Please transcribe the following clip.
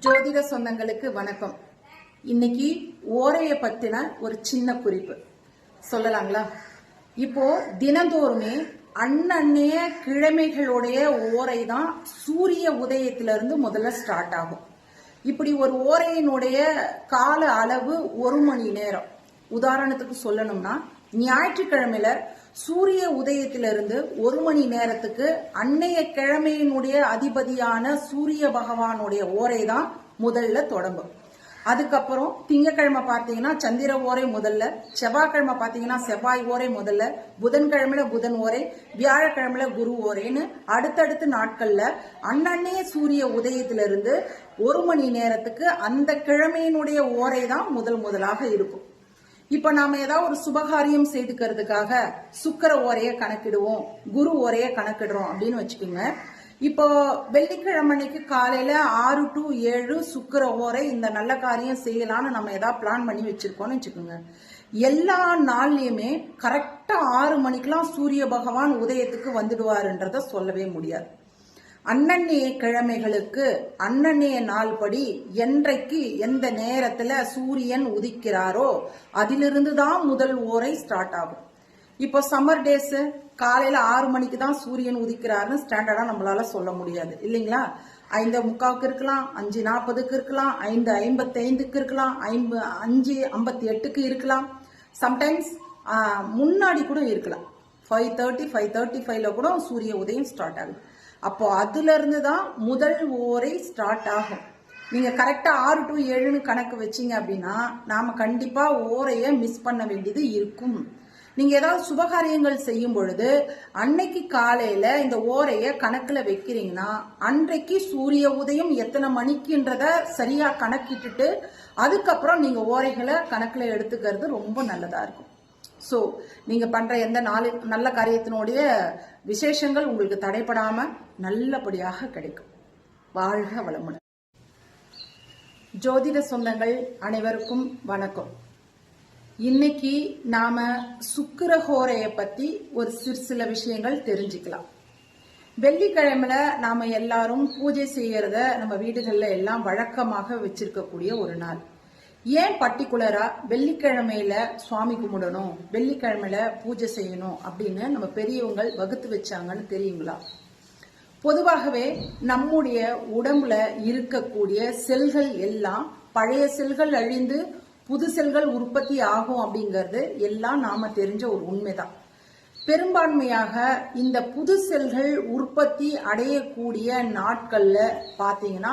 ஜோதிட சொந்தங்களுக்கு வணக்கம். இன்னைக்கு ஓரையை பத்தின ஒரு சின்ன குறிப்பு சொல்லலாங்களா? இப்போ தினந்தோறுமே அன்னன்னைய கிழமைகளுடைய ஓரை தான் சூரிய உதயத்திலிருந்து முதல்ல ஸ்டார்ட் ஆகும். இப்படி ஒரு ஓரையினுடைய கால அளவு 1 மணி நேரம். உதாரணத்துக்கு சொல்லணும்னா ஞாயிற்றுக்கிழமையில சூரிய உதயத்திலிருந்து 1 மணி நேரத்துக்கு அன்னைய கிழமையினுடைய அதிபதியான சூரிய பகவானுடைய ஓரை தான் முதல்ல தொடங்கும். அதுக்கப்புறம் திங்கக்கிழமை பார்த்தீங்கன்னா சந்திர ஓரை முதல்ல, செவ்வாய்க்கிழமை பார்த்தீங்கன்னா செவ்வாய் ஓரை முதல்ல, புதன்கிழமையில புதன் ஓரை, வியாழக்கிழமையில குரு ஓரைன்னு அடுத்தடுத்த நாட்கள்ல அன்னன்னைய சூரிய உதயத்திலிருந்து 1 மணி நேரத்துக்கு அந்த கிழமையினுடைய ஓரை தான் முதலாக இருக்கும். இப்ப நாம ஏதாவது ஒரு சுபகாரியம் செய்துக்கிறதுக்காக சுக்கிர ஓரையை கணக்கிடுவோம், குரு ஓரையை கணக்கிடுறோம் அப்படின்னு வச்சுக்கோங்க. இப்போ வெள்ளிக்கிழமைக்கு காலையில 6 to 7 சுக்கிர ஓரை இந்த நல்ல காரியம் செய்யலாம்னு நம்ம ஏதாவது பிளான் பண்ணி வச்சிருக்கோம்னு வச்சுக்கோங்க. எல்லா நாள்லயுமே கரெக்டா 6 மணிக்கெல்லாம் சூரிய பகவான் உதயத்துக்கு வந்துடுவாருன்றத சொல்லவே முடியாது. அன்னன்னைய கிழமைகளுக்கு அன்னன்னைய நாள் படி என்றைக்கு எந்த நேரத்துல சூரியன் உதிக்கிறாரோ அதிலிருந்து தான் முதல் ஓரை ஸ்டார்ட் ஆகும். இப்போ சம்மர் டேஸ் காலையில 6 மணிக்கு தான் சூரியன் உதிக்கிறாருன்னு ஸ்டாண்டர்டா நம்மளால சொல்ல முடியாது இல்லைங்களா? 5:45 இருக்கலாம், 5:40 இருக்கலாம், 5:55 இருக்கலாம், 5:58 இருக்கலாம், சம்டைம்ஸ் முன்னாடி கூட இருக்கலாம். 5:30 5:35 கூட சூரிய உதயம் ஸ்டார்ட் ஆகுது. அப்போ அதுல இருந்து தான் முதல் ஓரை ஸ்டார்ட் ஆகும். நீங்க கரெக்டா 6 to 7 கணக்கு வச்சீங்க அப்படின்னா நாம கண்டிப்பா ஓரைய மிஸ் பண்ண வேண்டியது இருக்கும். நீங்க ஏதாவது சுபகாரியங்கள் செய்யும் பொழுது அன்னைக்கு காலையில இந்த ஓரைய கணக்குல வைக்கிறீங்கன்னா அன்றைக்கு சூரிய உதயம் எத்தனை மணிக்குன்றத சரியா கணக்கிட்டுட்டு அதுக்கப்புறம் நீங்க ஓரைகளை கணக்குல எடுத்துக்கிறது ரொம்ப நல்லதா இருக்கும். ஸோ நீங்க பண்ற எந்த நல்ல காரியத்தினுடைய விசேஷங்கள் உங்களுக்கு தடைபடாம நல்லபடியாக கிடைக்கும். வாழ்க வளமுடன். ஜோதிட சொந்தங்கள் அனைவருக்கும் வணக்கம். இன்னைக்கு நாம சுக்கிரஹோரையை பத்தி ஒரு சில விஷயங்கள் தெரிஞ்சுக்கலாம். வெள்ளிக்கிழமையில நாம எல்லாரும் பூஜை செய்யறத நம்ம வீடுகள்ல எல்லாம் வழக்கமாக வச்சிருக்கக்கூடிய ஒரு நாள். ஏன் பர்டிகுலரா வெள்ளிக்கிழமையில சுவாமி கும்பிடணும், வெள்ளிக்கிழமையில பூஜை செய்யணும் அப்படின்னு நம்ம பெரியவங்க வகுத்து வச்சாங்கன்னு தெரியுங்களா? பொதுவாகவே நம்முடைய உடம்புல இருக்கக்கூடிய செல்கள் எல்லாம் பழைய செல்கள் அழிந்து புது செல்கள் உற்பத்தி ஆகும் அப்படிங்கிறது எல்லாம் நாம தெரிஞ்ச ஒரு உண்மைதான். பெரும்பான்மையாக இந்த புது செல்கள் உற்பத்தி அடையக்கூடிய நாட்கள்ல பாத்தீங்கன்னா